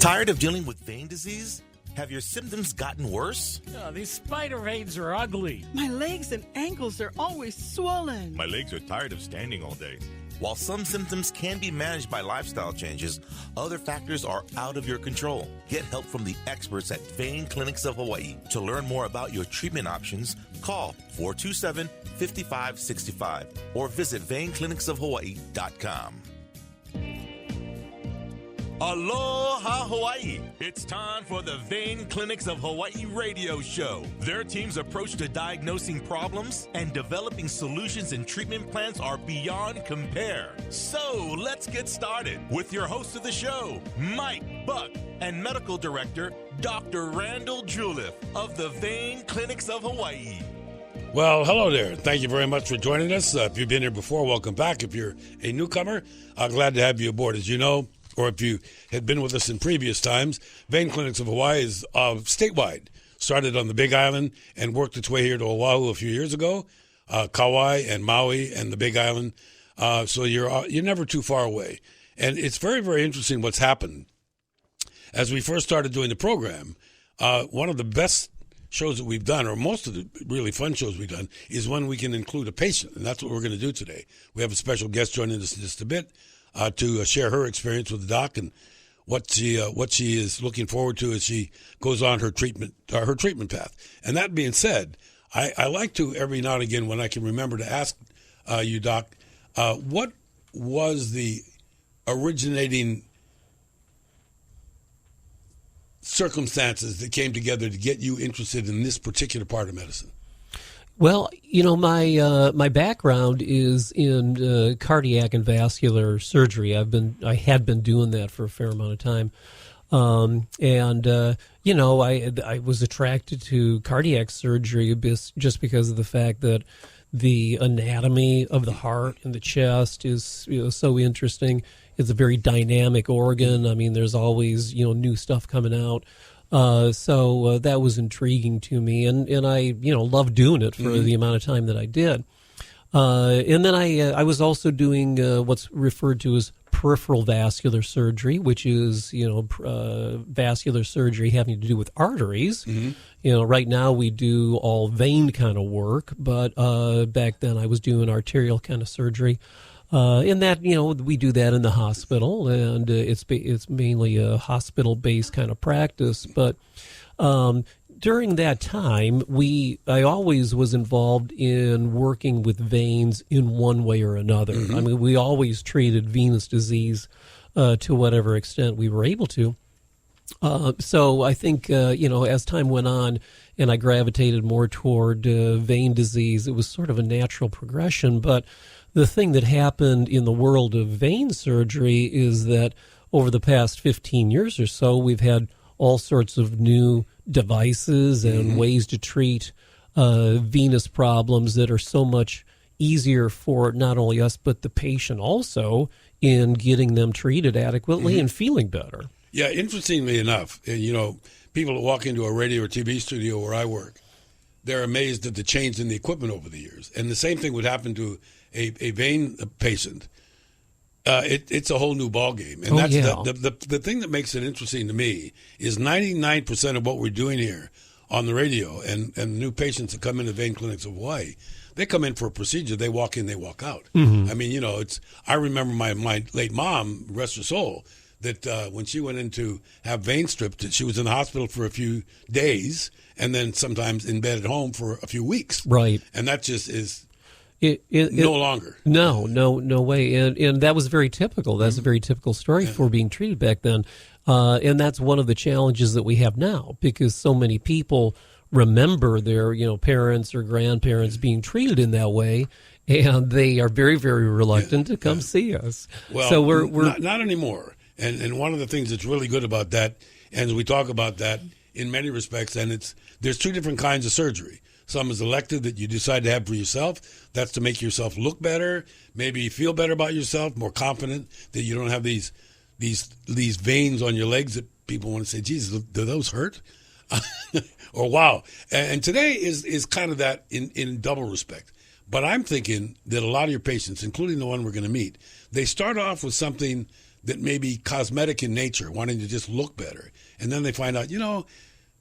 Tired of dealing with vein disease? Have your symptoms gotten worse? Oh, these spider veins are ugly. My legs and ankles are always swollen. My legs are tired of standing all day. While some symptoms can be managed by lifestyle changes, other factors are out of your control. Get help from the experts at Vein Clinics of Hawaii. To learn more about your treatment options, call 427-5565 or visit veinclinicsofhawaii.com. Aloha, Hawaii! It's time for the Vein Clinics of Hawaii radio show. Their team's approach to diagnosing problems and developing solutions and treatment plans are beyond compare. So let's get started with your host of the show, Mike Buck, and Medical Director, Dr. Randall Juliff of the Vein Clinics of Hawaii. Well, hello there. Thank you very much for joining us. If you've been here before, welcome back. If you're a newcomer, glad to have you aboard. As you know, or if you had been with us in previous times, Vein Clinics of Hawaii is statewide. Started on the Big Island and worked its way here to Oahu a few years ago, Kauai and Maui and the Big Island. So you're never too far away. And it's very, very interesting what's happened. As we first started doing the program, one of the best shows that we've done, or most of the really fun shows we've done, is when we can include a patient. And that's what we're going to do today. We have a special guest joining us in just a bit. To share her experience with the doc and what she is looking forward to as she goes on her treatment path. And that being said, I like to every now and again when I can remember to ask you, Doc, what was the originating circumstances that came together to get you interested in this particular part of medicine? Well, you know, my background is in cardiac and vascular surgery. I had been doing that for a fair amount of time, you know, I was attracted to cardiac surgery just because of the fact that the anatomy of the heart and the chest is so interesting. It's a very dynamic organ. I mean, there's always new stuff coming out. So that was intriguing to me, and I, loved doing it for the amount of time that I did. And then I was also doing what's referred to as peripheral vascular surgery, which is, vascular surgery having to do with arteries. Mm-hmm. Right now we do all vein kind of work, but back then I was doing arterial kind of surgery. In that, we do that in the hospital, and it's mainly a hospital-based kind of practice. But during that time, I always was involved in working with veins in one way or another. Mm-hmm. I mean, we always treated venous disease to whatever extent we were able to. So I think, as time went on and I gravitated more toward vein disease, it was sort of a natural progression. But the thing that happened in the world of vein surgery is that over the past 15 years or so, we've had all sorts of new devices and ways to treat venous problems that are so much easier for not only us, but the patient also in getting them treated adequately and feeling better. Yeah, interestingly enough, people that walk into a radio or TV studio where I work, they're amazed at the change in the equipment over the years. And the same thing would happen to a vein patient. It's a whole new ballgame. And the thing that makes it interesting to me is 99% of what we're doing here on the radio and the new patients that come into Vein Clinics of Hawaii, they come in for a procedure, they walk in, they walk out. Mm-hmm. I mean, I remember my late mom, rest her soul, that when she went in to have veins stripped, that she was in the hospital for a few days and then sometimes in bed at home for a few weeks. Right. And that just is no longer. No way. And that was very typical. That's a very typical story for being treated back then. And that's one of the challenges that we have now, because so many people remember their, parents or grandparents being treated in that way, and they are very, very reluctant to come see us. Well, so we're not anymore. And one of the things that's really good about that, and we talk about that in many respects, and there's two different kinds of surgery. Some is elective that you decide to have for yourself. That's to make yourself look better, maybe feel better about yourself, more confident that you don't have these veins on your legs that people want to say, Jesus, do those hurt? Or wow. And today is kind of that in double respect. But I'm thinking that a lot of your patients, including the one we're going to meet, they start off with something that may be cosmetic in nature, wanting to just look better. And then they find out,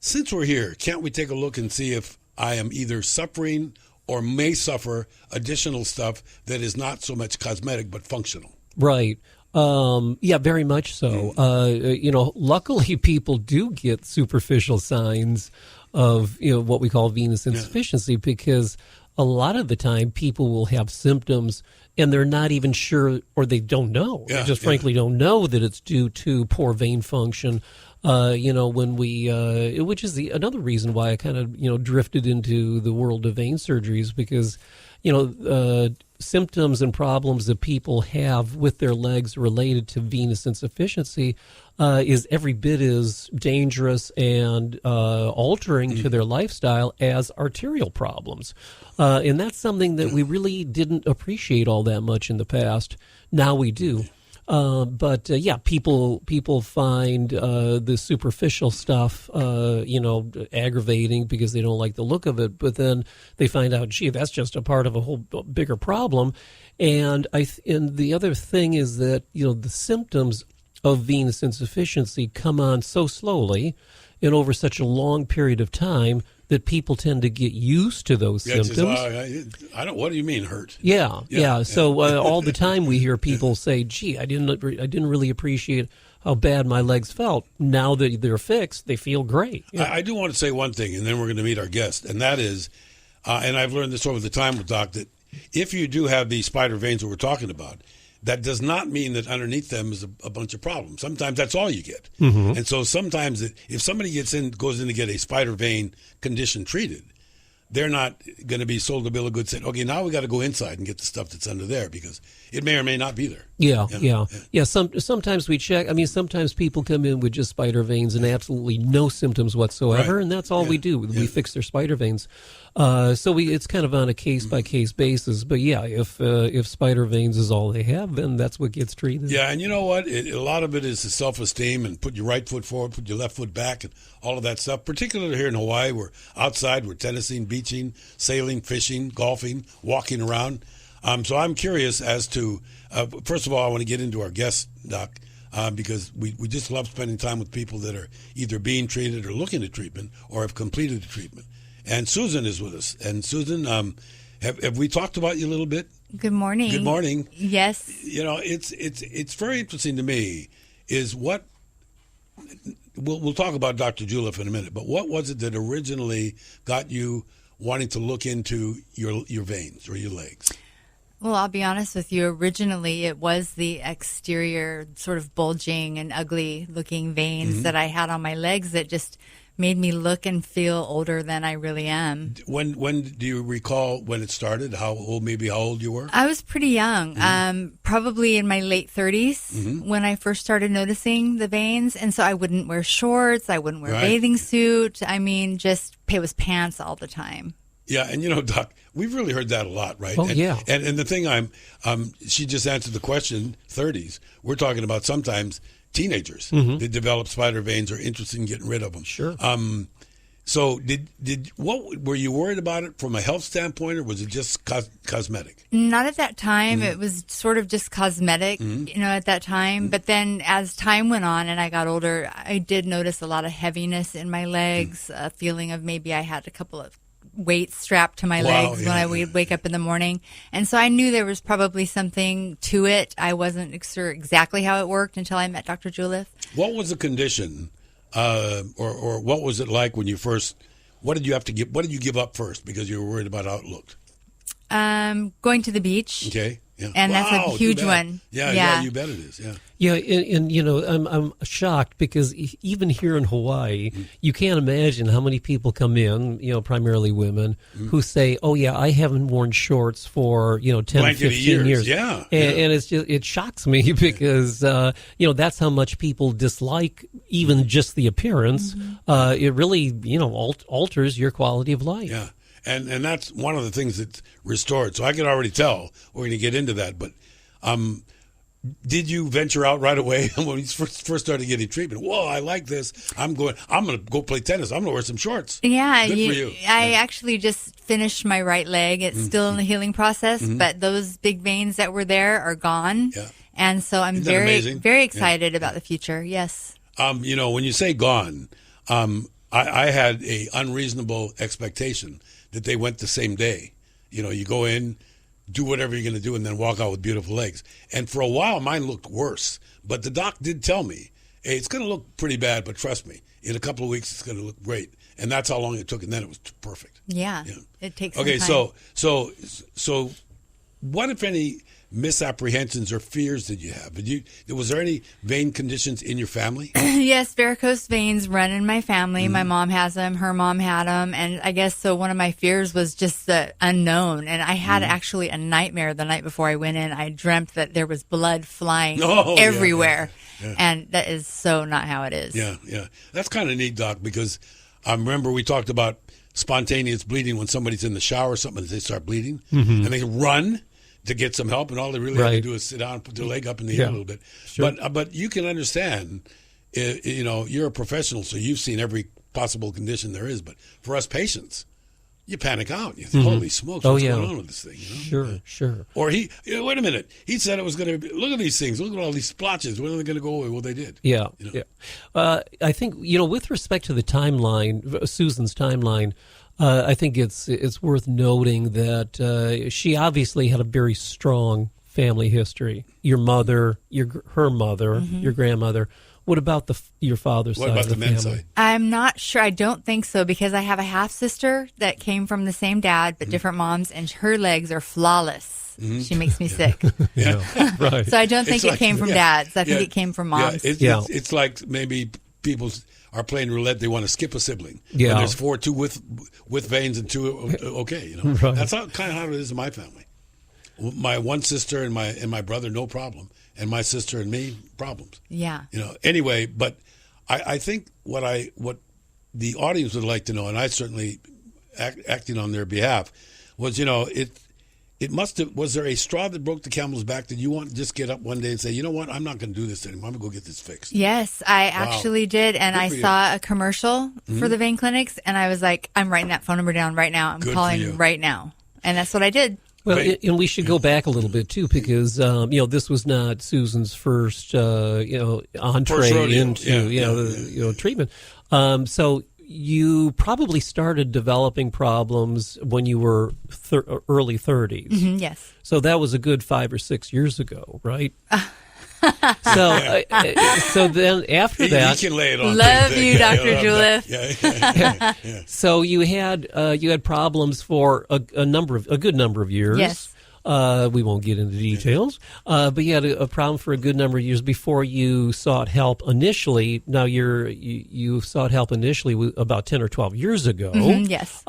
since we're here, can't we take a look and see if I am either suffering or may suffer additional stuff that is not so much cosmetic but functional? Right. Yeah, very much so. Luckily people do get superficial signs of, what we call venous insufficiency, because a lot of the time people will have symptoms and they're not even sure, or they don't know. They just frankly don't know that it's due to poor vein function. When we, which is another reason why I kind of, drifted into the world of vein surgeries, because, symptoms and problems that people have with their legs related to venous insufficiency is every bit as dangerous and altering to their lifestyle as arterial problems. And that's something that we really didn't appreciate all that much in the past. Now we do. People find the superficial stuff, aggravating because they don't like the look of it. But then they find out, gee, that's just a part of a whole bigger problem. And the other thing is that the symptoms of venous insufficiency come on so slowly and over such a long period of time that people tend to get used to those symptoms. I don't. What do you mean hurt? Yeah. So all the time we hear people say, "Gee, I didn't really appreciate how bad my legs felt. Now that they're fixed, they feel great." I do want to say one thing, and then we're going to meet our guest, and that is, and I've learned this over the time with Doc, that if you do have these spider veins that we're talking about, that does not mean that underneath them is a bunch of problems. Sometimes that's all you get. Mm-hmm. And so sometimes if somebody goes in to get a spider vein condition treated, they're not going to be sold a bill of goods saying, okay, now we got to go inside and get the stuff that's under there, because it may or may not be there. Yeah. Sometimes we check. I mean, sometimes people come in with just spider veins and absolutely no symptoms whatsoever, right. And that's all we do. We fix their spider veins. It's kind of on a case by case basis. But yeah, if spider veins is all they have, then that's what gets treated. Yeah, and you know what? A lot of it is the self-esteem, and put your right foot forward, put your left foot back, and all of that stuff. Particularly here in Hawaii, we're outside, we're tennising, beaching, sailing, fishing, golfing, walking around. So I'm curious as to, first of all, I want to get into our guest, Doc, because we just love spending time with people that are either being treated or looking at treatment or have completed the treatment. And Susan is with us. And Susan, have we talked about you a little bit? Good morning. Good morning. Yes. It's very interesting to me is what we'll talk about Dr. Juleff in a minute, but what was it that originally got you wanting to look into your veins or your legs? Well, I'll be honest with you. Originally, it was the exterior sort of bulging and ugly looking veins that I had on my legs that just made me look and feel older than I really am. When do you recall when it started? How old you were? I was pretty young, probably in my late 30s when I first started noticing the veins. And so I wouldn't wear shorts. I wouldn't wear a bathing suit. I mean, it was pants all the time. Yeah, and Doc, we've really heard that a lot, right? Oh, yeah. And the thing she just answered the question, 30s. We're talking about sometimes teenagers that develop spider veins or interested in getting rid of them. Sure. So what were you worried about it from a health standpoint, or was it just cosmetic? Not at that time. It was sort of just cosmetic, at that time. But then as time went on and I got older, I did notice a lot of heaviness in my legs, a feeling of maybe I had a couple of weights strapped to my legs when I would wake up in the morning. And so I knew there was probably something to it. I wasn't sure exactly how it worked until I met Dr. Juleff. What was the condition, or what was it like when you first, what did you give up first because you were worried about how it looked? Going to the beach. Okay. Yeah. And that's a huge one. Yeah, you bet it is. Yeah. Yeah, and I'm shocked because even here in Hawaii, you can't imagine how many people come in, primarily women, who say, "Oh yeah, I haven't worn shorts for 10, 15 years." Yeah, and it shocks me because that's how much people dislike even just the appearance. It really alters your quality of life. Yeah. And that's one of the things that's restored. So I can already tell we're going to get into that. But did you venture out right away when you first started getting treatment? Whoa, I like this. I'm going to go play tennis. I'm going to wear some shorts. Yeah, good for you. I actually just finished my right leg. It's still in the healing process, but those big veins that were there are gone. Yeah. And so I'm Isn't that very, amazing? very excited about the future. Yes. When you say gone, I had a unreasonable expectation that they went the same day. You go in, do whatever you're going to do, and then walk out with beautiful legs. And for a while, mine looked worse. But the doc did tell me, hey, it's going to look pretty bad, but trust me, in a couple of weeks, it's going to look great. And that's how long it took, and then it was perfect. Yeah. It takes some Okay, time. so what, if any, misapprehensions or fears did you have? Was there any vein conditions in your family? Yes, varicose veins run in my family. My mom has them. Her mom had them. And I guess so one of my fears was just the unknown. And I had actually a nightmare the night before I went in. I dreamt that there was blood flying everywhere. Yeah. And that is so not how it is. Yeah. That's kind of neat, Doc, because I remember we talked about spontaneous bleeding when somebody's in the shower or something, they start bleeding, and they run to get some help, and all they really have to do is sit down and put their leg up in the air a little bit. Sure. But you can understand, you're a professional, so you've seen every possible condition there is. But for us patients, you panic out. You think, holy smokes, what's going on with this thing? Sure. Or wait a minute. He said it was going to look at these things. Look at all these splotches. When are they going to go away? Well, they did. Yeah. I think, with respect to the timeline, Susan's timeline, I think it's worth noting that she obviously had a very strong family history. Your mother, her mother, your grandmother. What about your father's side? What about of the men's family? side? I'm not sure. I don't think so because I have a half sister that came from the same dad but different moms, and her legs are flawless. She makes me sick. Right. So I don't think it came from dads. I think it came from moms. It's like maybe people are playing roulette. They want to skip a sibling. Yeah. And there's 2 with veins and 2 okay. Right. That's kind of how it is in my family. My one sister and my brother, no problem, and my sister and me, problems. Yeah. Anyway, but I think what the audience would like to know, and I certainly acting on their behalf, was it must have. Was there a straw that broke the camel's back? Did you want to just get up one day and say, you know what, I'm not going to do this anymore. I'm going to go get this fixed? Yes, I actually did, and I saw a commercial for the vein clinics, and I was like, I'm writing that phone number down right now. I'm calling right now, and that's what I did. Well, and we should go back a little bit too, because this was not Susan's first entree into treatment. So you probably started developing problems when you were early 30s. Yes. So that was a good 5 or 6 years ago, right? So then after that, he can lay it on. Love you, Dr. Juliff. So you had problems for a good number of years. Yes. We won't get into details, but you had a problem for a good number of years before you sought help initially. Now you sought help initially about 10 or 12 years ago. Yes.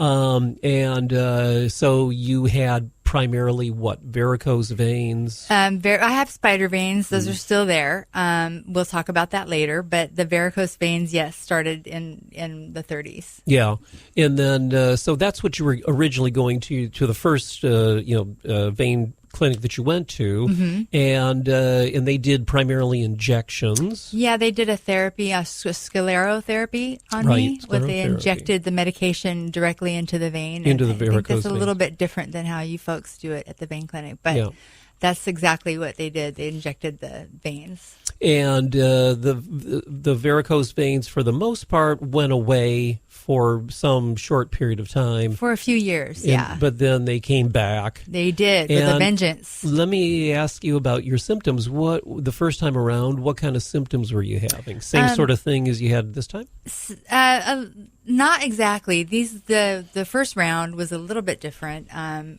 So you had primarily varicose veins? I have spider veins. Those are still there. We'll talk about that later. But the varicose veins, yes, started in the 30s. Yeah, and then so that's what you were originally going to the first vein clinic that you went to, and they did primarily injections. Yeah, they did a therapy, a sclerotherapy on me, where they injected the medication directly into the vein. Into the varicose I think that's a veins. little bit different than how you folks do it at the vein clinic, but that's exactly what they did. They injected the veins. And the varicose veins, for the most part, went away for some short period of time. For a few years, But then they came back. They did, with a vengeance. Let me ask you about your symptoms. The first time around, what kind of symptoms were you having? Same sort of thing as you had this time? Not exactly. The first round was a little bit different,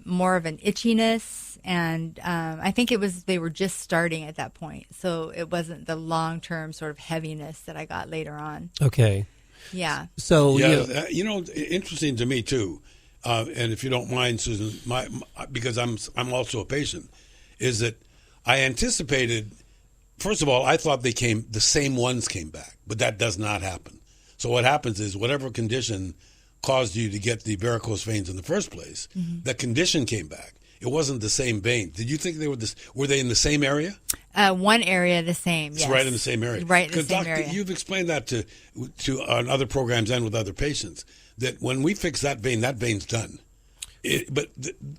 more of an itchiness, and I think they were just starting at that point, so it wasn't the long-term sort of heaviness that I got later on. Okay. Yeah. So interesting to me too, and if you don't mind, Susan, because I'm also a patient, is that I anticipated. First of all, I thought the same ones came back, but that does not happen. So what happens is whatever condition caused you to get the varicose veins in the first place, that condition came back. It wasn't the same vein. Did you think they were were they in the same area? One area the same, yes. It's right in the same area. Right in the same area. Because, Doctor, you've explained that to on other programs and with other patients, that when we fix that vein, that vein's done.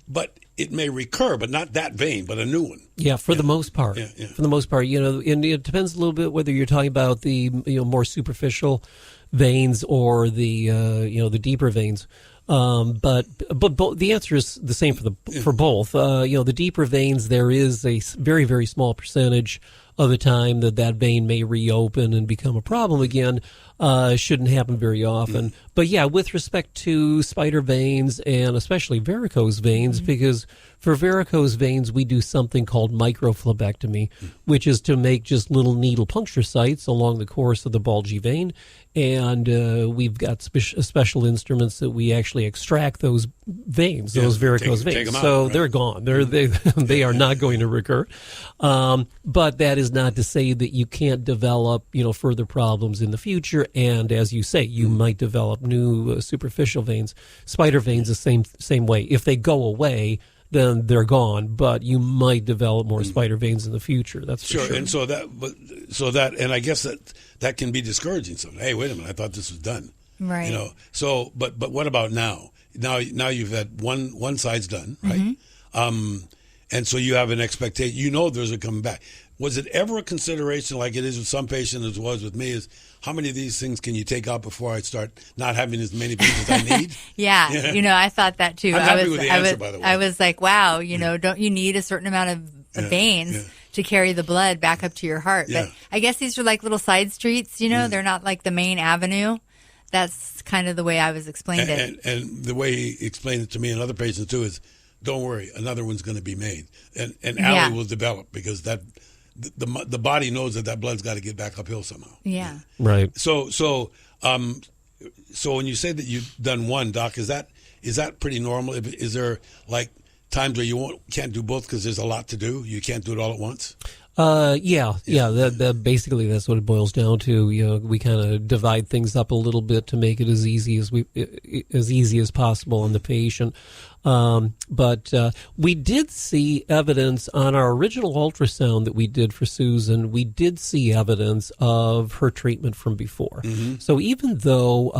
But it may recur, but not that vein, but a new one. Yeah, for the most part. Yeah. For the most part, and it depends a little bit whether you're talking about the more superficial veins or the the deeper veins. But the answer is the same for both. The deeper veins, there is a very, very small percentage of the time that vein may reopen and become a problem again. Shouldn't happen very often. But yeah, with respect to spider veins and especially varicose veins, because for varicose veins, we do something called microphlebectomy, which is to make just little needle puncture sites along the course of the bulgy vein. And we've got special instruments that we actually extract those veins, those varicose veins. Take them out, so right? they're gone. They are not going to recur. But that is not to say that you can't develop further problems in the future. And as you say, you might develop new superficial veins. Spider veins the same way. If they go away, then they're gone. But you might develop more spider veins in the future. That's for sure. And and I guess that can be discouraging. So hey, wait a minute, I thought this was done. Right. So but what about now? Now you've had one side's done, right? And so you have an expectation. There's a coming back. Was it ever a consideration, like it is with some patients, as was with me, is how many of these things can you take out before I start not having as many patients I need? Yeah, I thought that too. I'm happy with the answer, by the way. I was like, wow, don't you need a certain amount of veins to carry the blood back up to your heart? Yeah. But I guess these are like little side streets, they're not like the main avenue. That's kind of the way I was explained it. And the way he explained it to me and other patients too is, don't worry, another one's going to be made. And Allie will develop because the body knows that blood's got to get back uphill somehow. Yeah. Right. So when you say that you've done one, Doc, is that pretty normal? Is there like times where you can't do both because there's a lot to do? You can't do it all at once? Yeah. That basically that's what it boils down to. We kind of divide things up a little bit to make it as easy as possible on the patient. But we did see evidence on our original ultrasound that we did for Susan. We did see evidence of her treatment from before. Mm-hmm. So even though,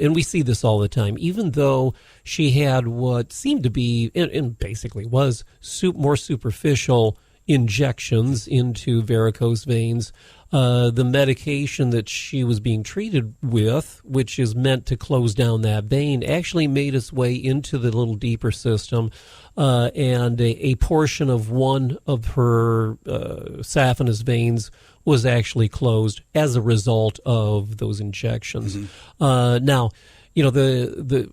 and we see this all the time, even though she had what seemed to be, and basically was more superficial injections into varicose veins, the medication that she was being treated with, which is meant to close down that vein, actually made its way into the little deeper system, and a portion of one of her saphenous veins was actually closed as a result of those injections. Mm-hmm. Now,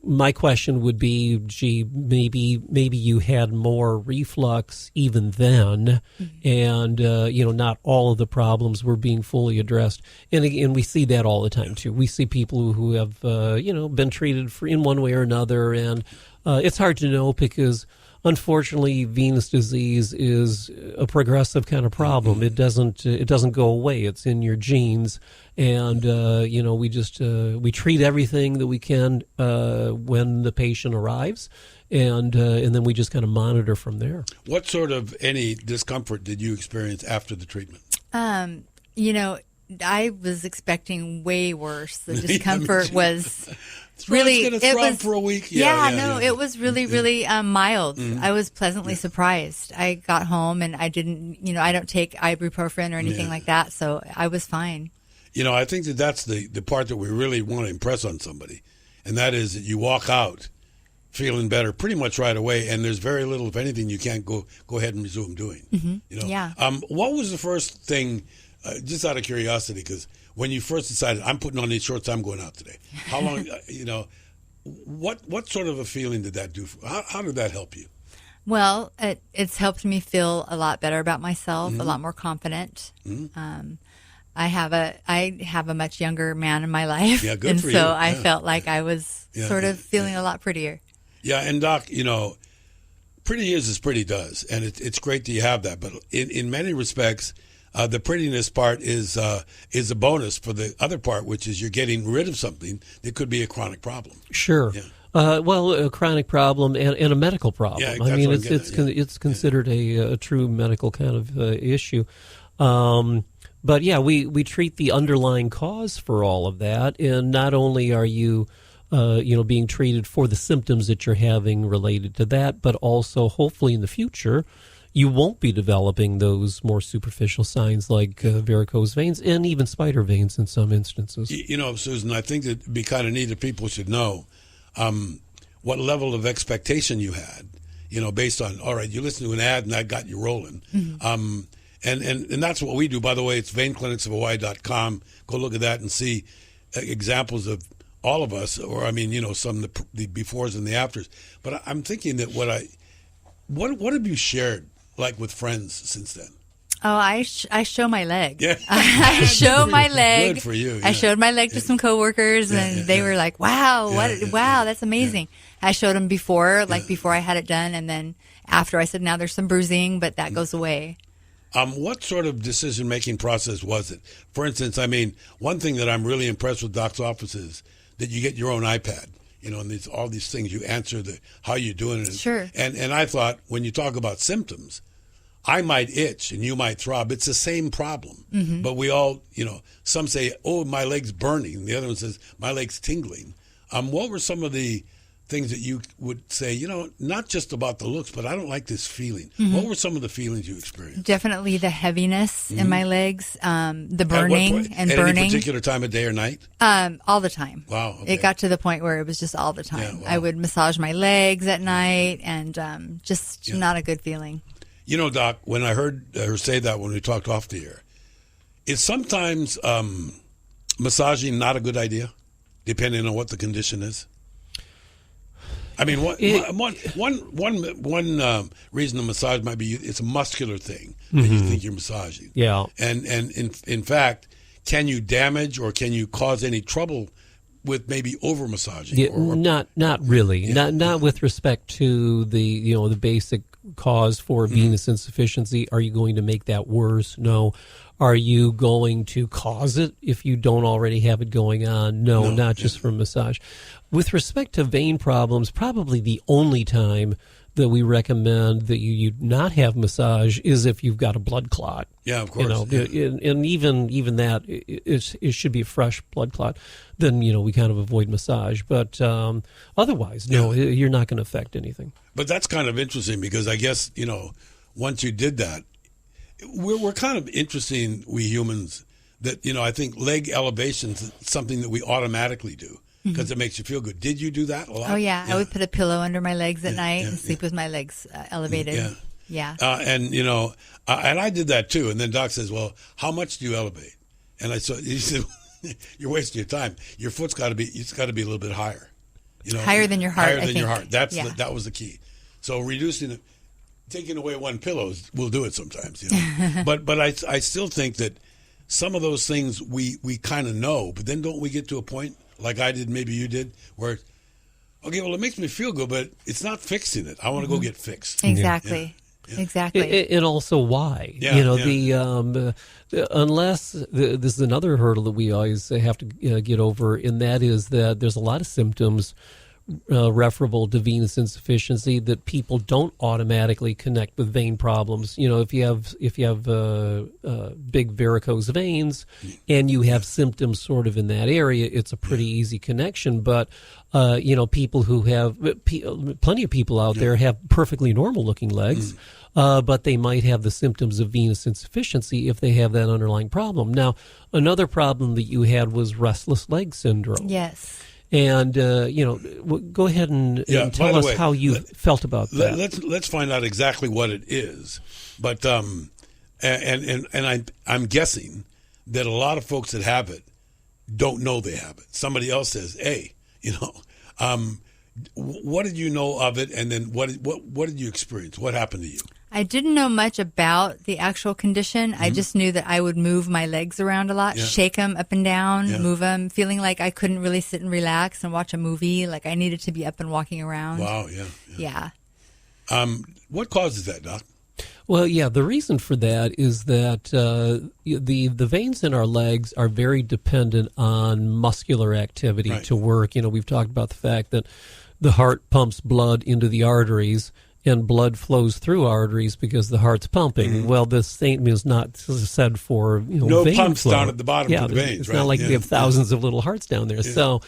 my question would be, gee, maybe you had more reflux even then, and not all of the problems were being fully addressed. And we see that all the time too. We see people who have been treated in one way or another, and it's hard to know because unfortunately venous disease is a progressive kind of problem. Mm-hmm. It doesn't go away. It's in your genes. And, we treat everything that we can when the patient arrives, and then we just kind of monitor from there. What sort of any discomfort did you experience after the treatment? I was expecting way worse. The discomfort was really, it was for a week. It was really, really mild. Mm-hmm. I was pleasantly surprised. I got home and I didn't, I don't take ibuprofen or anything like that, so I was fine. I think that's the part that we really want to impress on somebody, and that is that you walk out feeling better pretty much right away, and there's very little, if anything, you can't go ahead and resume doing. Mm-hmm. What was the first thing, just out of curiosity, because when you first decided, I'm putting on these shorts, I'm going out today, how long, what sort of a feeling did that do? How did that help you? Well, it's helped me feel a lot better about myself, a lot more confident. Mm-hmm. I have a much younger man in my life, and so you. I felt like I was sort of feeling a lot prettier. Yeah, and Doc, pretty is as pretty does, and it's great that you have that. But in many respects, the prettiness part is a bonus for the other part, which is you're getting rid of something that could be a chronic problem. Sure. Yeah. A chronic problem and a medical problem. Yeah, I mean, it's considered a true medical kind of issue. But yeah, we treat the underlying cause for all of that, and not only are you being treated for the symptoms that you're having related to that, but also hopefully in the future you won't be developing those more superficial signs like varicose veins and even spider veins in some instances. Susan, I think that it'd be kind of neat if people should know what level of expectation you had, based on, all right, you listen to an ad and that got you rolling. Mm-hmm. And that's what we do. By the way, it's veinclinicsofhawaii.com. Go look at that and see examples of all of us, or some of the befores and the afters. But I'm thinking that what have you shared like with friends since then? Oh, I show my leg. Yeah. I show my leg. Good for you. Yeah. I showed my leg to some coworkers, and they were like, "Wow, wow, that's amazing." Yeah. I showed them before I had it done, and then after I said, "Now there's some bruising, but that goes away." What sort of decision-making process was it? For instance, one thing that I'm really impressed with Doc's office is that you get your own iPad, and all these things. You answer how you're doing it. Sure. And I thought, when you talk about symptoms, I might itch and you might throb. It's the same problem. Mm-hmm. But we all, some say, oh, my leg's burning. The other one says, my leg's tingling. What were some of the things that you would say, not just about the looks, but I don't like this feeling? Mm-hmm. What were some of the feelings you experienced? Definitely the heaviness in my legs, the burning and burning. At any particular time of day or night? All the time. Wow. Okay. It got to the point where it was just all the time. Yeah, wow. I would massage my legs at night, and not a good feeling. Doc, when I heard her say that when we talked off the air, is sometimes massaging not a good idea, depending on what the condition is? One reason the massage might be it's a muscular thing that you think you're massaging. Yeah. And in fact, can you damage or can you cause any trouble with maybe over massaging? Yeah, not really. Yeah. Not with respect to the basic cause for venous insufficiency. Are you going to make that worse? No. Are you going to cause it if you don't already have it going on? No, not just from massage. With respect to vein problems, probably the only time that we recommend that you not have massage is if you've got a blood clot. Yeah, of course. And even that, it should be a fresh blood clot. Then, we kind of avoid massage. But otherwise, no, you're not going to affect anything. But that's kind of interesting because I guess, once you did that, we're kind of interesting, we humans, that, I think leg elevation is something that we automatically do because it makes you feel good. Did you do that a lot? Oh, yeah. I would put a pillow under my legs at night and sleep with my legs elevated. Yeah. And I did that too. And then Doc says, well, how much do you elevate? And he said, you're wasting your time. Your foot's got to be a little bit higher. Higher than your heart, Higher than your heart. That was the key. So reducing it. Taking away one pillow will do it sometimes, but I still think that some of those things we kind of know, but then don't we get to a point like I did, maybe you did, where it makes me feel good, but it's not fixing it. I want to go get fixed. Exactly. Yeah. Exactly. And also why? Unless this is another hurdle that we always have to get over, and that is that there's a lot of symptoms referable to venous insufficiency that people don't automatically connect with vein problems. If you have big varicose veins and you have symptoms sort of in that area, it's a pretty easy connection. But people who have plenty of people out there have perfectly normal looking legs. But they might have the symptoms of venous insufficiency if they have that underlying problem. Now, another problem that you had was restless leg syndrome. Yes. And go ahead and tell us how you felt about that. Let's find out exactly what it is. But I'm guessing that a lot of folks that have it don't know they have it. Somebody else says, "Hey, what did you know of it?" And then what did you experience? What happened to you? I didn't know much about the actual condition. I just knew that I would move my legs around a lot, shake them up and down, move them, feeling like I couldn't really sit and relax and watch a movie. Like I needed to be up and walking around. Wow, yeah. What causes that, Doc? Well, the reason for that is that the veins in our legs are very dependent on muscular activity to work. We've talked about the fact that the heart pumps blood into the arteries, and blood flows through arteries because the heart's pumping. Well, this same is not said for no vein pumps flow. down at the bottom of the veins. It's not like we have thousands of little hearts down there. So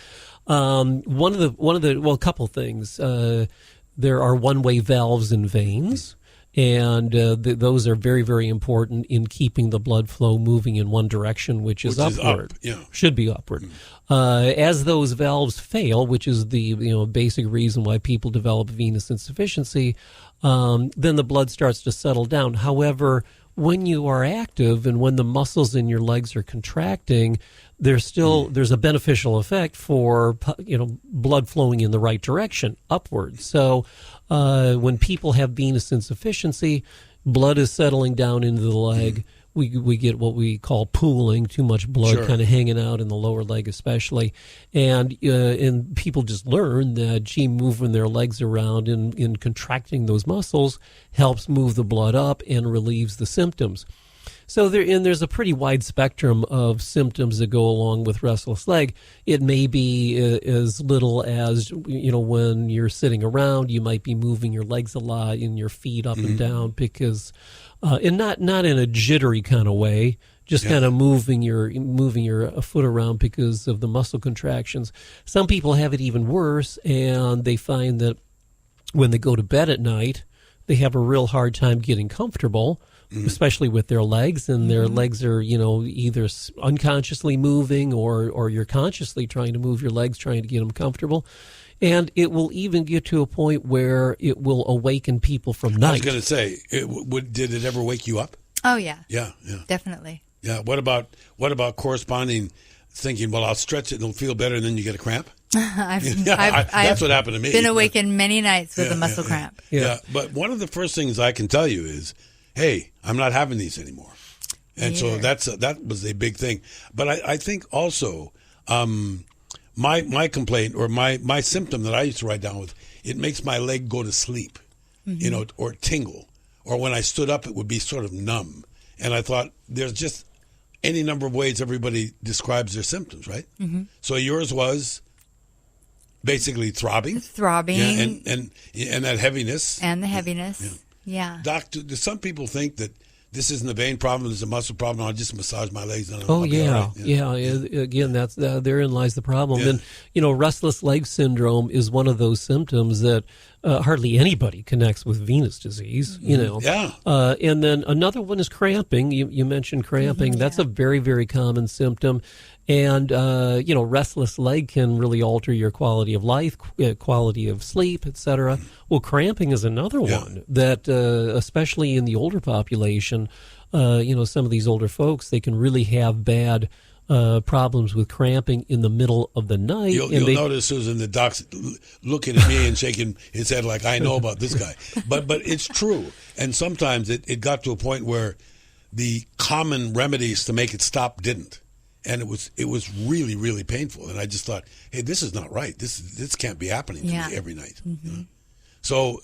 One of the a couple things. There are one-way valves in veins, and those are very, very important in keeping the blood flow moving in one direction, which is upward. Should be upward. As those valves fail, which is the basic reason why people develop venous insufficiency, then the blood starts to settle down. However, when you are active and when the muscles in your legs are contracting, there's a beneficial effect for blood flowing in the right direction, upward. So when people have venous insufficiency, blood is settling down into the leg. We get what we call pooling, too much blood kind of hanging out in the lower leg especially. And people just learn that, moving their legs around and contracting those muscles helps move the blood up and relieves the symptoms. So there's a pretty wide spectrum of symptoms that go along with restless leg. It may be as little as, when you're sitting around, you might be moving your legs a lot and your feet up and down because, and not in a jittery kind of way, just kind of moving your foot around because of the muscle contractions. Some people have it even worse, and they find that when they go to bed at night, they have a real hard time getting comfortable. Especially with their legs, and their legs are, either unconsciously moving or you're consciously trying to move your legs, trying to get them comfortable. And it will even get to a point where it will awaken people from night. I was going to say, did it ever wake you up? Oh, yeah. Yeah. Definitely. Yeah. What about corresponding thinking, well, I'll stretch it and it'll feel better, and then you get a cramp? That's what happened to me. Been awakened many nights with a muscle cramp. Yeah. But one of the first things I can tell you is, hey, I'm not having these anymore. And so that was a big thing. But I think also my complaint or my symptom that I used to write down was it makes my leg go to sleep, or tingle. Or when I stood up, it would be sort of numb. And I thought there's just any number of ways everybody describes their symptoms, right? Mm-hmm. So yours was basically throbbing. Throbbing. Yeah, and that heaviness. And the heaviness. Yeah. Doc, do some people think that this isn't a vein problem, it's a muscle problem, I'll just massage my legs? And Yeah. Again, that's therein lies the problem. Yeah. And, restless leg syndrome is one of those symptoms that hardly anybody connects with venous disease, Yeah. And then another one is cramping. You mentioned cramping. That's a very, very common symptom. And, restless leg can really alter your quality of life, quality of sleep, etc. Well, cramping is another one that, especially in the older population, some of these older folks, they can really have bad problems with cramping in the middle of the night. You'll notice, Susan, the doc's looking at me and shaking his head like, I know about this guy. But it's true. And sometimes it got to a point where the common remedies to make it stop didn't. And it was really, really painful. And I just thought, hey, this is not right. This can't be happening to me every night. Mm-hmm. So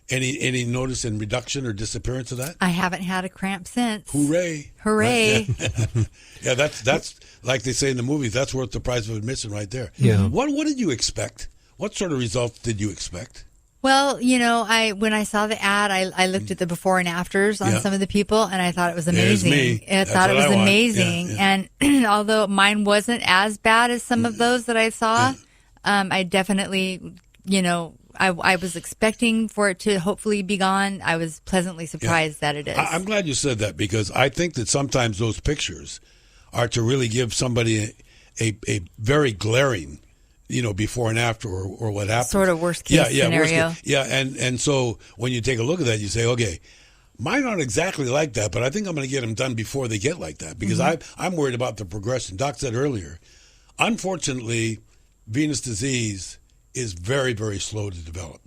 any notice in reduction or disappearance of that? I haven't had a cramp since. Hooray. Hooray. Right? Yeah, that's like they say in the movies, that's worth the price of admission right there. Yeah. What did you expect? What sort of results did you expect? Well, when I saw the ad, I looked at the before and afters on some of the people, and I thought it was amazing. I thought it was amazing. Yeah. And although mine wasn't as bad as some of those that I saw, I definitely, I was expecting for it to hopefully be gone. I was pleasantly surprised that it is. I'm glad you said that, because I think that sometimes those pictures are to really give somebody a very glaring before and after, or what happens. Sort of worst case scenario. And so when you take a look at that, you say, okay, mine aren't exactly like that, but I think I'm going to get them done before they get like that, because I'm worried about the progression. Doc said earlier, unfortunately, venous disease is very, very slow to develop.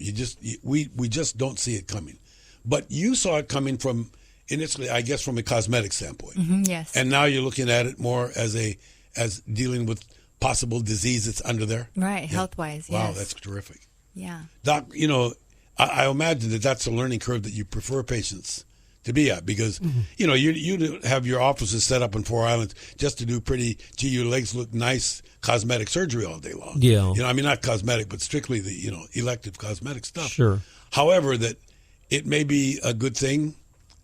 We just don't see it coming. But you saw it coming from initially, I guess, from a cosmetic standpoint. Mm-hmm, yes. And now you're looking at it more as dealing with possible disease that's under there. Right, health-wise, yes. Wow, that's terrific. Yeah. Doc, I imagine that's a learning curve that you prefer patients to be at, because, you have your offices set up in Four Islands just to do your legs look nice cosmetic surgery all day long. Yeah. Not cosmetic, but strictly the, elective cosmetic stuff. Sure. However, that it may be a good thing,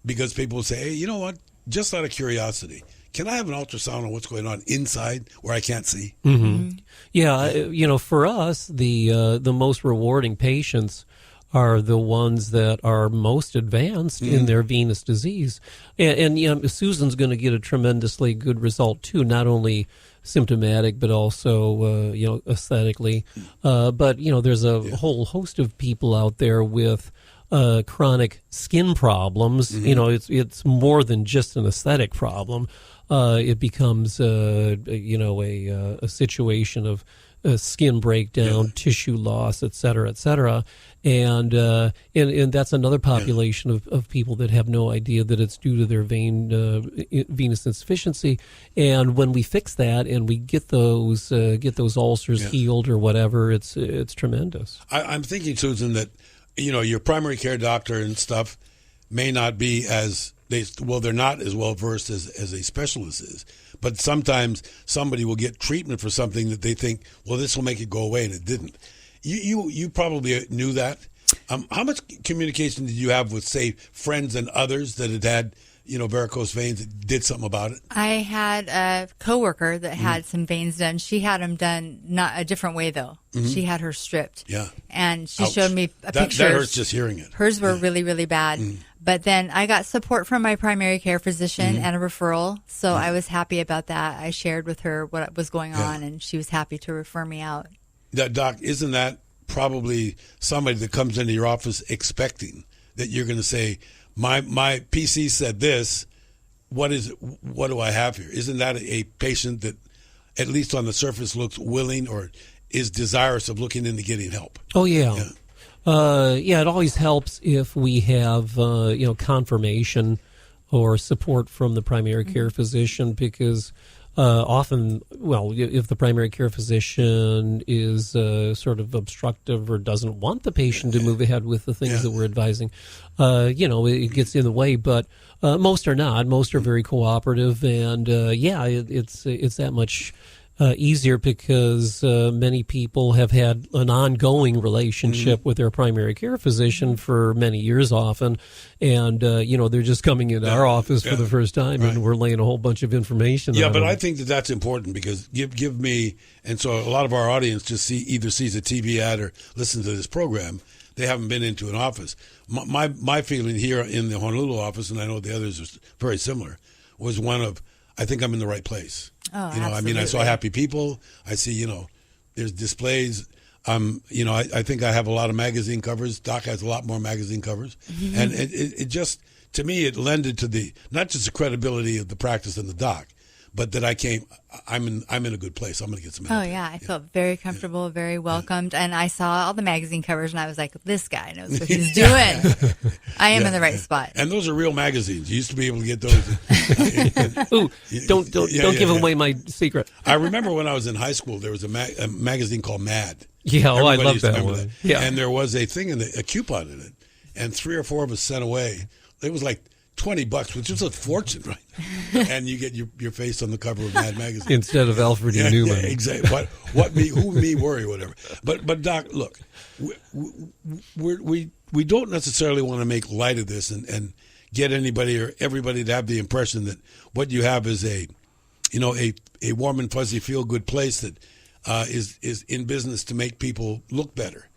because people will say, hey, you know what, just out of curiosity, can I have an ultrasound on what's going on inside where I can't see? Mm-hmm. Yeah, for us, the most rewarding patients are the ones that are most advanced in their venous disease. And Susan's going to get a tremendously good result, too, not only symptomatic, but also, aesthetically. But there's a whole host of people out there with chronic skin problems. It's more than just an aesthetic problem. It becomes, a situation of skin breakdown, tissue loss, et cetera, and that's another population of people that have no idea that it's due to their venous insufficiency. And when we fix that and we get those ulcers healed or whatever, it's tremendous. I'm thinking, Susan, that your primary care doctor and stuff may not be they're not as well versed as a specialist is. But sometimes somebody will get treatment for something that they think, well, this will make it go away, and it didn't. You probably knew that. How much communication did you have with, say, friends and others that had varicose veins that did something about it? I had a coworker that had some veins done. She had them done not a different way, though. She had her stripped. Yeah. And she showed me a picture. That hurts just hearing it. Hers were really, really bad. But then I got support from my primary care physician and a referral, so I was happy about that. I shared with her what was going on, and she was happy to refer me out. Doc, isn't that probably somebody that comes into your office expecting that you're going to say, my PC said this, what do I have here? Isn't that a patient that, at least on the surface, looks willing or is desirous of looking into getting help? Oh, yeah. It always helps if we have, confirmation or support from the primary care physician, because often, if the primary care physician is sort of obstructive or doesn't want the patient to move ahead with the things that we're advising, it gets in the way. But most are not. Most are very cooperative, and it's that much easier because many people have had an ongoing relationship with their primary care physician for many years often, and they're just coming into our office for the first time, and we're laying a whole bunch of information on but them. I think that's important, because give me, and so a lot of our audience just either sees a TV ad or listens to this program. They haven't been into an office. My feeling here in the Honolulu office, and I know the others are very similar, was one of, I think I'm in the right place. Oh, absolutely. I saw happy people. I see, there's displays. I think I have a lot of magazine covers. Doc has a lot more magazine covers. And it just, to me, it lended to not just the credibility of the practice and the doc, but that I'm in a good place. I'm going to get some help. Oh, yeah. I felt very comfortable, very welcomed. And I saw all the magazine covers, and I was like, this guy knows what he's doing. I am in the right spot. And those are real magazines. You used to be able to get those. Ooh, don't give away my secret. I remember when I was in high school, there was a magazine called Mad. Yeah, I Everybody love used to that remember one. Yeah. And there was a thing a coupon in it, and 3 or 4 of us sent away. It was like $20, which is a fortune, right? And you get your face on the cover of Mad Magazine Instead of Alfred E. Newman. Yeah, exactly. Who me worry, whatever. But Doc, look, we don't necessarily want to make light of this and get anybody or everybody to have the impression that what you have is a warm and fuzzy feel good place that is in business to make people look better.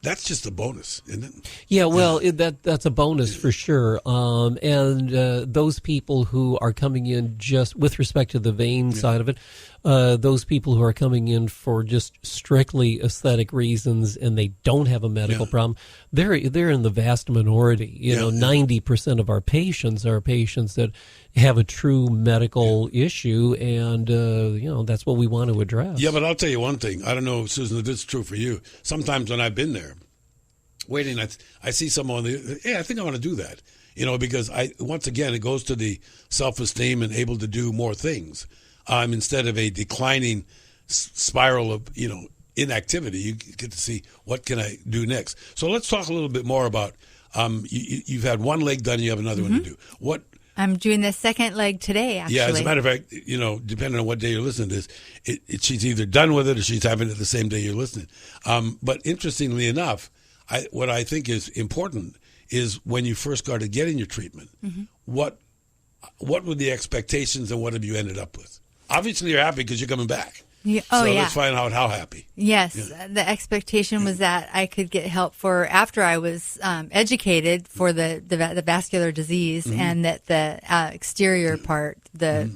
That's just a bonus, isn't it? Yeah, well, that's a bonus for sure. And those people who are coming in just with respect to the vein side of it, those people who are coming in for just strictly aesthetic reasons and they don't have a medical problem, they're in the vast minority. 90% of our patients are patients that have a true medical issue, and that's what we want to address. Yeah, but I'll tell you one thing. I don't know, Susan, if this is true for you. Sometimes when I've been there, waiting, I see someone. Hey, I think I want to do that. Because once again it goes to the self-esteem and able to do more things. Instead of a declining spiral of inactivity, you get to see what can I do next. So let's talk a little bit more about. You've had one leg done. You have another one to do. What? I'm doing the second leg today, actually. Yeah, as a matter of fact, depending on what day you're listening to this, she's either done with it or she's having it the same day you're listening. But interestingly enough, what I think is important is when you first started getting your treatment, what were the expectations and what have you ended up with? Obviously, you're happy because you're coming back. Yeah. So let's find out how happy. Yes, Yeah. the expectation was that I could get help for after I was educated for the vascular disease, and that the exterior part, the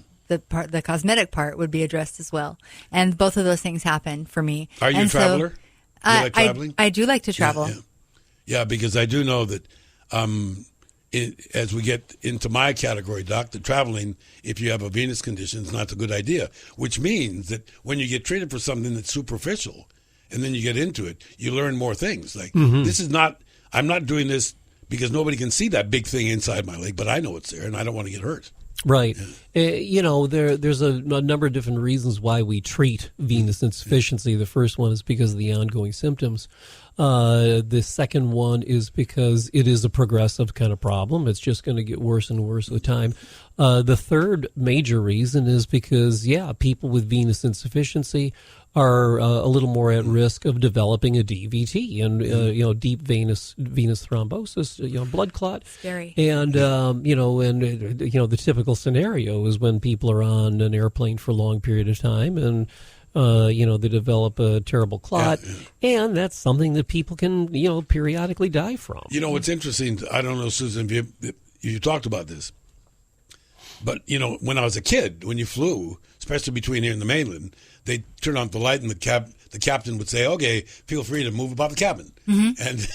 cosmetic part, would be addressed as well. And both of those things happened for me. Are you a traveler? Do you like traveling? I do like to travel. Yeah, because I do know that as we get into my category, Doc, the traveling, if you have a venous condition, is not a good idea, which means that when you get treated for something that's superficial and then you get into it, you learn more things. Like, this is not, I'm not doing this because nobody can see that big thing inside my leg, but I know it's there and I don't want to get hurt. Right. Yeah. There's a number of different reasons why we treat venous insufficiency. The first one is because of the ongoing symptoms. The second one is because it is a progressive kind of problem. It's just going to get worse and worse with time. The third major reason is because, people with venous insufficiency are a little more at risk of developing a DVT and deep venous thrombosis, blood clot. Scary. And the typical scenario is when people are on an airplane for a long period of time and they develop a terrible clot, and that's something that people can periodically die from. You know what's interesting? I don't know, Susan, if you talked about this. But, when I was a kid, when you flew, especially between here and the mainland, they'd turn on the light and the captain would say, okay, feel free to move about the cabin. And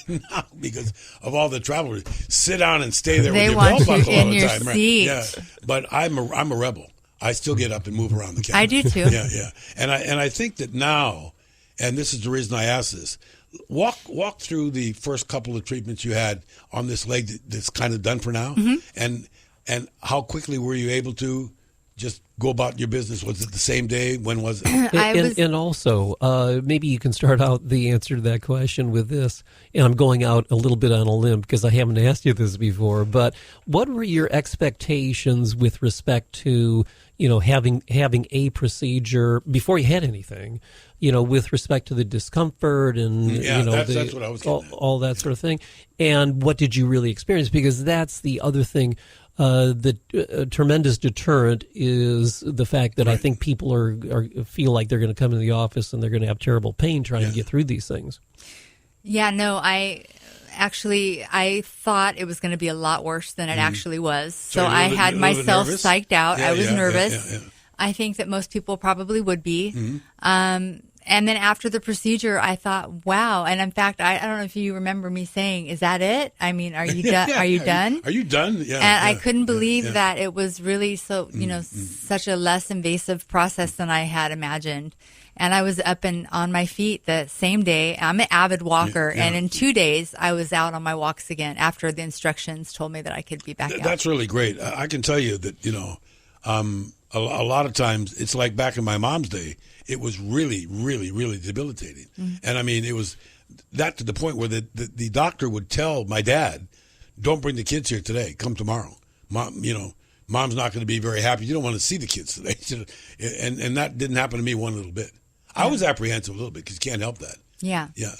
now, because of all the travelers, sit down and stay there with your belt buckle all the time. Seat. Yeah, but I'm a rebel. I still get up and move around the cabin. I do too. Yeah. And I think that now, and this is the reason I asked this, walk through the first couple of treatments you had on this leg that's kind of done for now, and how quickly were you able to just go about your business? Was it the same day? When was it? And also, maybe you can start out the answer to that question with this. And I'm going out a little bit on a limb because I haven't asked you this before. But what were your expectations with respect to having a procedure before you had anything? With respect to the discomfort and that's what I was getting at. All that sort of thing. And what did you really experience? Because that's the other thing. The tremendous deterrent is the fact that I think people feel like they're going to come into the office and they're going to have terrible pain trying to get through these things. Yeah, no, I thought it was going to be a lot worse than it actually was. So I had myself psyched out. I was nervous. Yeah. I think that most people probably would be. And then after the procedure, I thought, wow. And in fact, I don't know if you remember me saying, is that it? I mean, are you done? Are you done? Are you done? Yeah. And I couldn't believe that it was really such a less invasive process than I had imagined. And I was up and on my feet the same day. I'm an avid walker. And in 2 days, I was out on my walks again after the instructions told me that I could be back out. That's really great. I can tell you that, a lot of times it's like back in my mom's day, it was really, really, really debilitating. And I mean, it was that to the point where the doctor would tell my dad, don't bring the kids here today. Come tomorrow. Mom, mom's not going to be very happy. You don't want to see the kids today. And that didn't happen to me one little bit. I was apprehensive a little bit because you can't help that. Yeah. Yeah.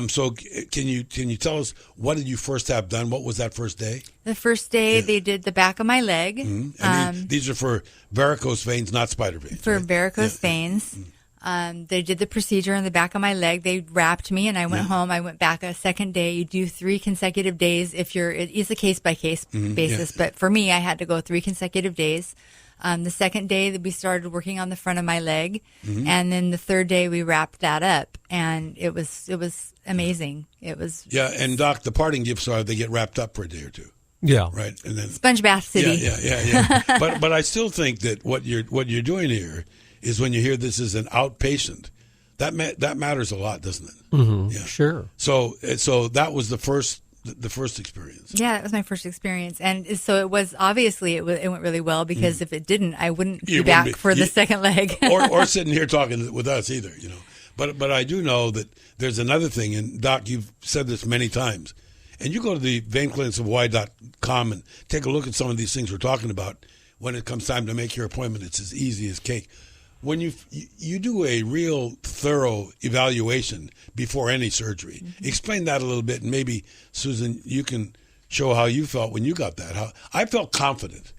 So can you tell us, what did you first have done? What was that first day? The first day they did the back of my leg. And these are for varicose veins, not spider veins. For varicose veins. They did the procedure in the back of my leg. They wrapped me and I went home. I went back a second day. You do 3 consecutive days it's a case by case basis. But for me, I had to go 3 consecutive days. The second day that we started working on the front of my leg, and then the third day we wrapped that up, and it was amazing. It was and Doc, the parting gifts are they get wrapped up for a day or two. Yeah, right, and then Sponge Bath City. Yeah. but I still think that what you're doing here is when you hear this is an outpatient, that matters a lot, doesn't it? Mm-hmm. Yeah, sure. So that was the first experience. Yeah, that was my first experience. And so it was, obviously, it went really well, because if it didn't, I wouldn't be back for the second leg. or sitting here talking with us either, But I do know that there's another thing, and Doc, you've said this many times, and you go to the veinclinicsofhawaii.com and take a look at some of these things we're talking about. When it comes time to make your appointment, it's as easy as cake. When you do a real thorough evaluation before any surgery, explain that a little bit, and maybe, Susan, you can show how you felt when you got that. How I felt confident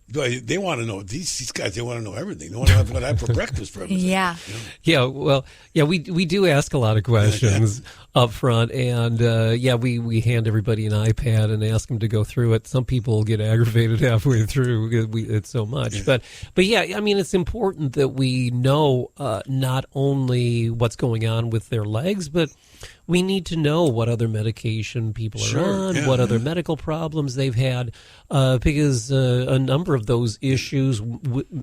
They want to know these guys. They want to know everything. They want to know what I have for breakfast for everything. Yeah. Yeah, well, we do ask a lot of questions up front, and we hand everybody an iPad and ask them to go through it. Some people get aggravated halfway through. It's so much, but yeah, I mean, it's important that we know not only what's going on with their legs, but we need to know what other medication people are on, what other medical problems they've had, because a number of those issues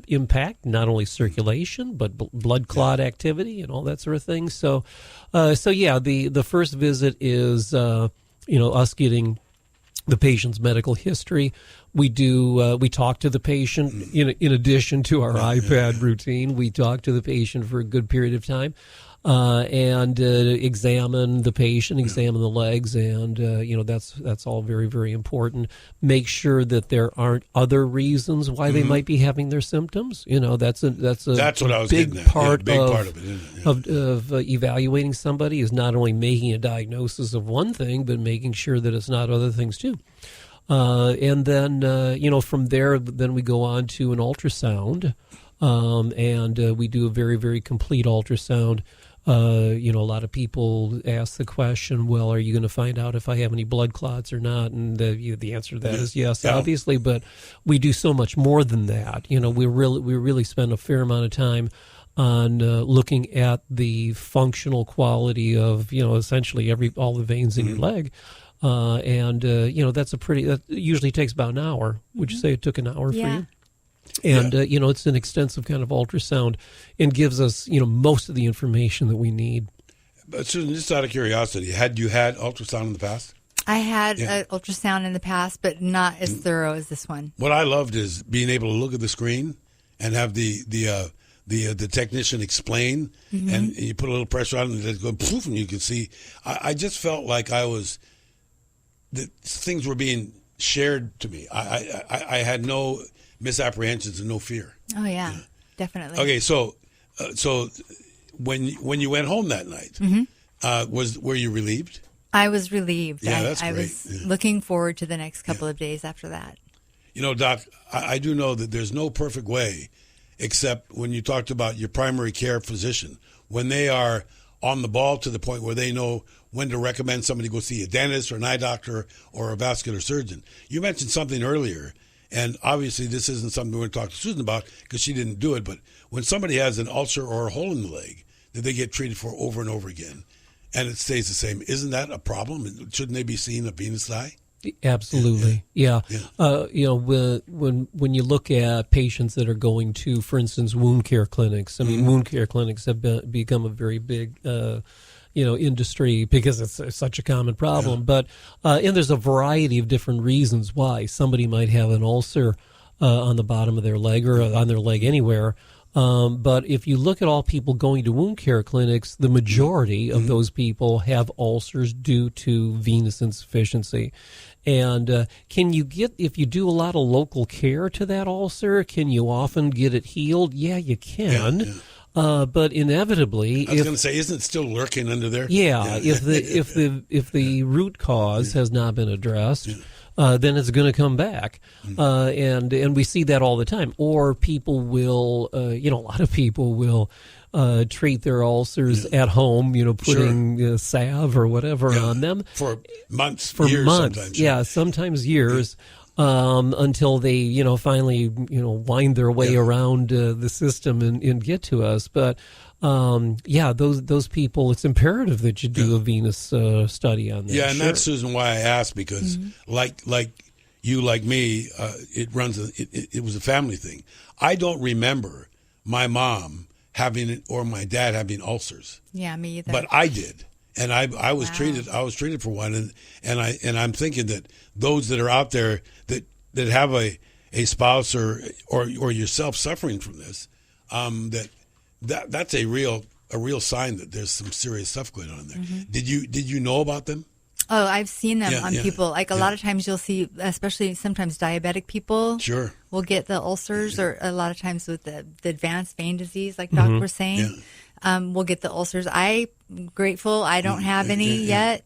impact not only circulation but blood clot activity and all that sort of thing. So the first visit is us getting the patient's medical history. We talk to the patient in addition to our iPad routine. We talk to the patient for a good period of time. And examine the patient, examine the legs, and that's all very, very important. Make sure that there aren't other reasons why they might be having their symptoms. That's what I was big part of it, isn't it? Of evaluating somebody is not only making a diagnosis of one thing, but making sure that it's not other things too. And then from there, then we go on to an ultrasound, and we do a very, very complete ultrasound. A lot of people ask the question, well, are you going to find out if I have any blood clots or not? And the answer to that is yes, obviously, but we do so much more than that. We really spend a fair amount of time on looking at the functional quality of, essentially all the veins in your leg. That usually takes about an hour. Would you say it took an hour for you? And, it's an extensive kind of ultrasound and gives us, most of the information that we need. But Susan, just out of curiosity, had you had ultrasound in the past? I had an ultrasound in the past, but not as thorough as this one. What I loved is being able to look at the screen and have the technician explain, and you put a little pressure on it and it go poof, and you can see. I just felt like that things were being shared to me. I had no misapprehensions and no fear. Oh yeah, definitely. Okay, so when you went home that night, were you relieved? I was relieved. Yeah, that's I great. was looking forward to the next couple of days after that. Doc, I do know that there's no perfect way, except when you talked about your primary care physician, when they are on the ball to the point where they know when to recommend somebody go see a dentist or an eye doctor or a vascular surgeon. You mentioned something earlier. And obviously, this isn't something we're going to talk to Susan about because she didn't do it. But when somebody has an ulcer or a hole in the leg that they get treated for over and over again, and it stays the same, isn't that a problem? Shouldn't they be seeing a venous dye? Absolutely, yeah. When you look at patients that are going to, for instance, wound care clinics. I mean, wound care clinics have become a very big industry because it's such a common problem. But and there's a variety of different reasons why somebody might have an ulcer on the bottom of their leg or on their leg anywhere. But if you look at all people going to wound care clinics, the majority of those people have ulcers due to venous insufficiency. And if you do a lot of local care to that ulcer, can you often get it healed? Yeah, you can. Yeah. But inevitably, I was going to say, isn't it still lurking under there? Yeah, if the root cause has not been addressed, then it's going to come back, and we see that all the time. Or people will, a lot of people will treat their ulcers at home, putting salve or whatever on them for months, years sometimes. Sometimes years. Until they, finally, wind their way around the system and get to us. But, those people, it's imperative that you do a venous study on them. Yeah, and that's, Susan, why I asked, because like you, like me, it was a family thing. I don't remember my mom having it or my dad having ulcers. Yeah, me either. But I did. And I was treated. I was treated for one, and I'm thinking that those that are out there that have a spouse or yourself suffering from this, that's a real sign that there's some serious stuff going on there. Did you know about them? Oh, I've seen them on people. Like a lot of times you'll see, especially sometimes diabetic people. Sure. Will get the ulcers, or a lot of times with the advanced vein disease, like Doc was saying. We'll get the ulcers. I'm grateful I don't have any yet,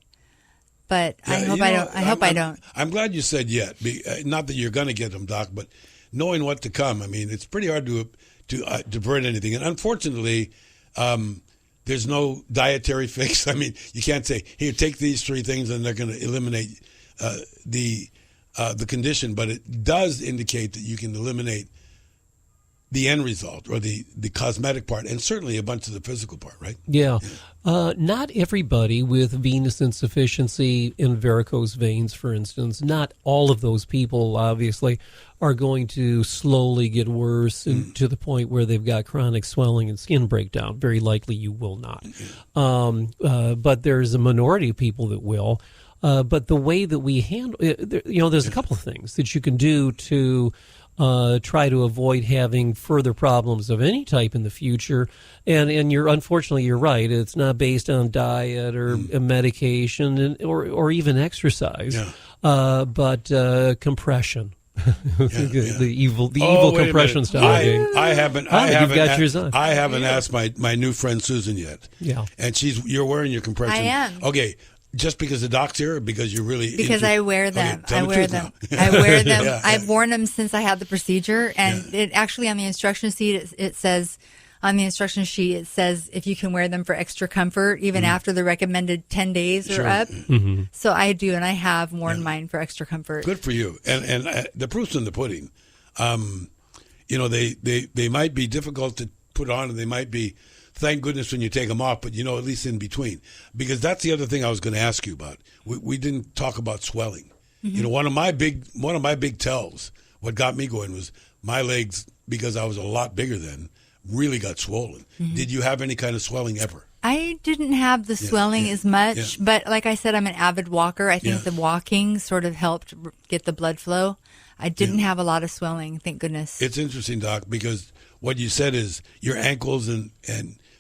but I hope I don't. I'm glad you said yet. Not that you're going to get them, Doc, but knowing what to come. I mean, it's pretty hard to prevent anything. And unfortunately, there's no dietary fix. I mean, you can't say, here, take these 3 things and they're going to eliminate the condition. But it does indicate that you can eliminate the end result or the cosmetic part, and certainly a bunch of the physical part, right? Yeah. Not everybody with venous insufficiency in varicose veins, for instance, not all of those people, obviously, are going to slowly get worse to the point where they've got chronic swelling and skin breakdown. Very likely you will not. But there's a minority of people that will. But the way that we handle it, there's a couple of things that you can do to try to avoid having further problems of any type in the future. And unfortunately, you're right. It's not based on diet or medication or even exercise, but compression. The evil compression stocking. I haven't asked my new friend Susan yet. Yeah, and you're wearing your compression. I am. Okay. Just because the doc's here, or because you're really I wear them. Okay, I wear them. I wear them. Yeah. I've worn them since I had the procedure, and it actually on the instruction sheet it says if you can wear them for extra comfort, even after the recommended 10 days or up. Mm-hmm. So I do, and I have worn mine for extra comfort. Good for you. And the proof's in the pudding. They might be difficult to put on, and they might be. Thank goodness when you take them off, but at least in between, because that's the other thing I was going to ask you about. We didn't talk about swelling. Mm-hmm. One of my big tells, what got me going was my legs, because I was a lot bigger then, really got swollen. Mm-hmm. Did you have any kind of swelling ever? I didn't have the swelling as much, but like I said, I'm an avid walker. I think the walking sort of helped get the blood flow. I didn't have a lot of swelling, thank goodness. It's interesting, Doc, because what you said is your ankles and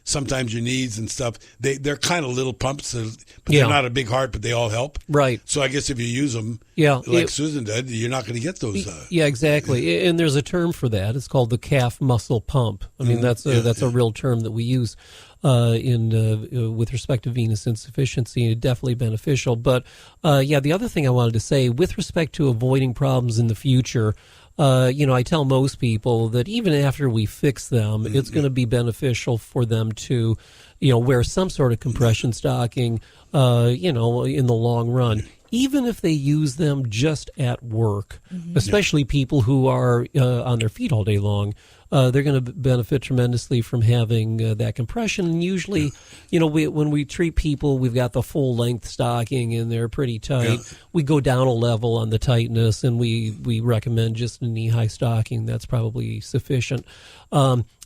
sometimes your knees and stuff, they're kind of little pumps, but they're not a big heart, but they all help. Right. So I guess if you use them, Susan did, you're not going to get those. Yeah, exactly. And there's a term for that. It's called the calf muscle pump. I mean, that's a real term that we use with respect to venous insufficiency. Definitely beneficial. But the other thing I wanted to say with respect to avoiding problems in the future. I tell most people that even after we fix them, it's going to be beneficial for them to, wear some sort of compression stocking, in the long run. Even if they use them just at work, especially people who are on their feet all day long, they're going to benefit tremendously from having that compression. And usually, when we treat people, we've got the full length stocking and they're pretty tight. Yeah. We go down a level on the tightness, and we recommend just a knee-high stocking. That's probably sufficient.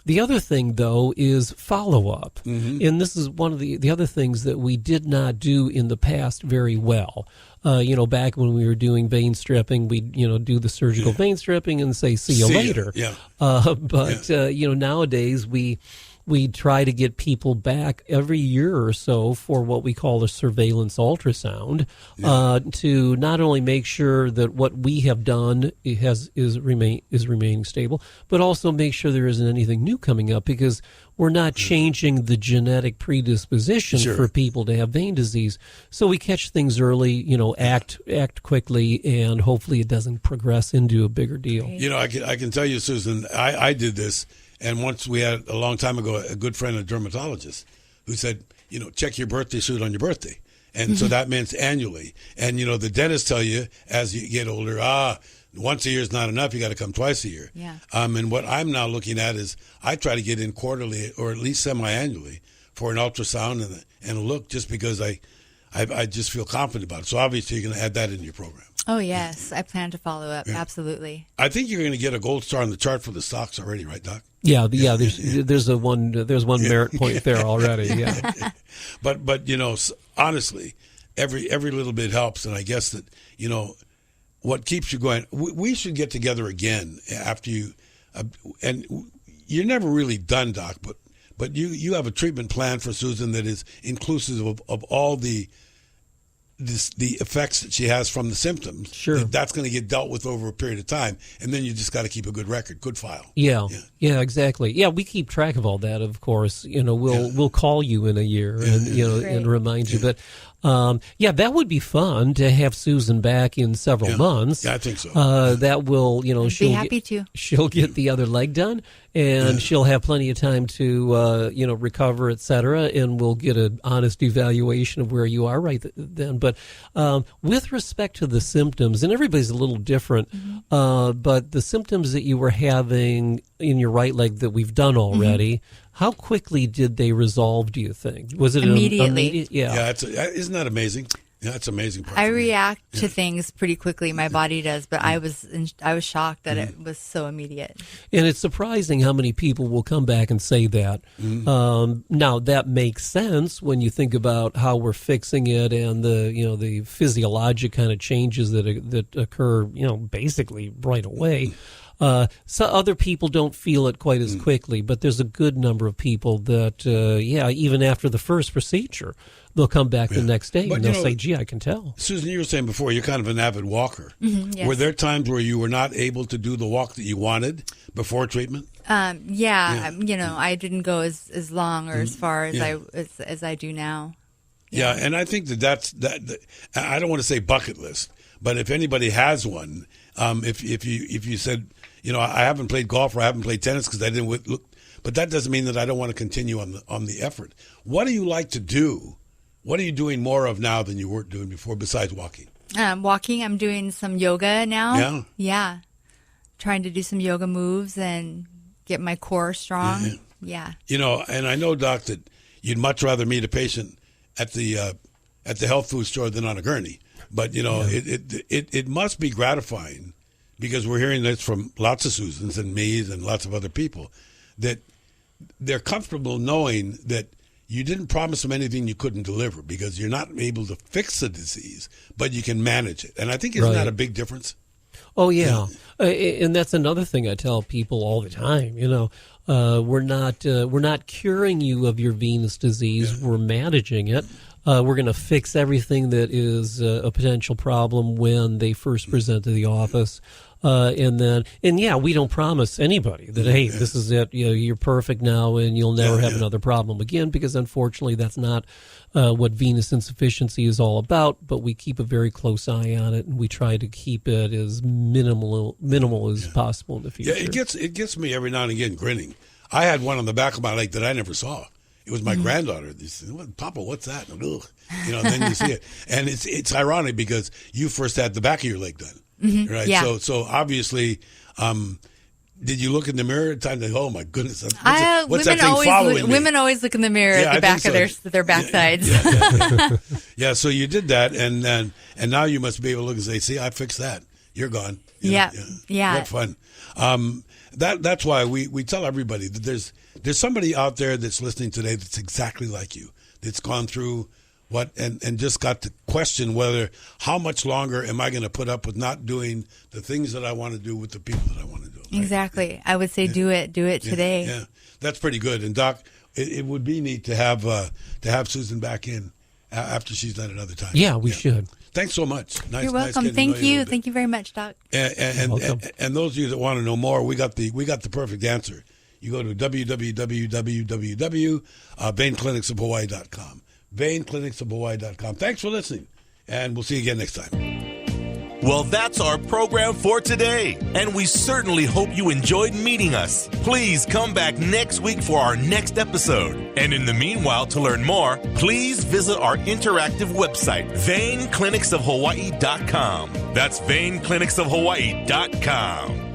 The other thing, though, is follow-up. Mm-hmm. And this is one of the other things that we did not do in the past very well. Back when we were doing vein stripping, we'd, do the surgical vein stripping and say, see you later. Yeah. Nowadays we try to get people back every year or so for what we call a surveillance ultrasound to not only make sure that what we have done is remaining stable, but also make sure there isn't anything new coming up, because we're not changing the genetic predisposition for people to have vein disease. So we catch things early, act quickly, and hopefully it doesn't progress into a bigger deal. I can tell you, Susan, I did this. And once we had, a long time ago, a good friend, a dermatologist, who said, check your birthday suit on your birthday. And so that means annually. And, the dentists tell you as you get older, once a year is not enough. You got to come twice a year. Yeah. And what I'm now looking at is I try to get in quarterly or at least semi-annually for an ultrasound and a look, just because I just feel confident about it. So obviously you're going to add that in your program. Oh, yes. I plan to follow up. Yeah. Absolutely. I think you're going to get a gold star on the chart for the stocks already, right, Doc? Yeah. There's one merit point there already. Yeah. But honestly, every little bit helps, and I guess that what keeps you going. We should get together again after you, and you're never really done, Doc. But you have a treatment plan for Susan that is inclusive of all the effects that she has from the symptoms. Sure. That's going to get dealt with over a period of time, and then you just got to keep a good record, good file. Yeah, exactly. Yeah, we keep track of all that, of course. We'll call you in a year and and remind you. But Yeah, that would be fun to have Susan back in several months. Yeah, I think so. That will, I'd be happy to. She'll get the other leg done, and she'll have plenty of time to, recover, et cetera, and we'll get an honest evaluation of where you are right then. But with respect to the symptoms, and everybody's a little different, but the symptoms that you were having in your right leg that we've done already, how quickly did they resolve, do you think? Was it immediately? Yeah. Isn't that amazing? Yeah, it's amazing. I react to things pretty quickly. My body does, but I was shocked that it was so immediate. And it's surprising how many people will come back and say that. Now that makes sense when you think about how we're fixing it and the physiologic kind of changes that occur basically right away. So other people don't feel it quite as quickly, but there's a good number of people that, even after the first procedure, they'll come back the next day and they'll say, gee, I can tell. Susan, you were saying before, you're kind of an avid walker. Yes. Were there times where you were not able to do the walk that you wanted before treatment? I didn't go as long or as far as I do now. Yeah, and I think that's I don't want to say bucket list, but if anybody has one, if you said, I haven't played golf or I haven't played tennis because I didn't look, but that doesn't mean that I don't want to continue on the effort. What do you like to do? What are you doing more of now than you weren't doing before besides walking? Walking, I'm doing some yoga now. Yeah? Yeah. Trying to do some yoga moves and get my core strong. Yeah. And I know, Doc, that you'd much rather meet a patient at the health food store than on a gurney. But, it must be gratifying, because we're hearing this from lots of Susans and me's and lots of other people, that they're comfortable knowing that you didn't promise them anything you couldn't deliver, because you're not able to fix the disease, but you can manage it. And I think isn't that a big difference? Oh, yeah. And that's another thing I tell people all the time. We're not curing you of your venous disease. Yeah. We're managing it. We're going to fix everything that is a potential problem when they first present to the office. We don't promise anybody that, hey, this is it, you're perfect now and you'll never have another problem again, because unfortunately that's not what venous insufficiency is all about, but we keep a very close eye on it and we try to keep it as minimal as possible in the future. Yeah, it gets me every now and again grinning. I had one on the back of my leg that I never saw. It was my granddaughter. They said, Papa, what's that? And then you see it. And it's ironic because you first had the back of your leg done. Right. Yeah. So obviously, did you look in the mirror at times? Oh my goodness! What's that thing following me? Women always look in the mirror at the back of their backsides. Yeah. So you did that, and now you must be able to look and say, "See, I fixed that. You're gone." Yeah. That's fun. That's why we tell everybody that there's somebody out there that's listening today that's exactly like you, that's gone through and just got to question how much longer am I going to put up with not doing the things that I want to do with the people that I want to do. Right? Exactly. I would say do it today. Yeah, that's pretty good. And Doc, it would be neat to have Susan back in after she's done another time. Yeah, we should. Thanks so much. You're welcome. Thank you. Thank you very much, Doc. And those of you that want to know more, we got the perfect answer. You go to www.veinclinicsofhawaii.com. veinclinicsofhawaii.com. Thanks for listening, and we'll see you again next time. Well, that's our program for today, and we certainly hope you enjoyed meeting us. Please come back next week for our next episode. And in the meanwhile, to learn more, please visit our interactive website, veinclinicsofhawaii.com. That's veinclinicsofhawaii.com.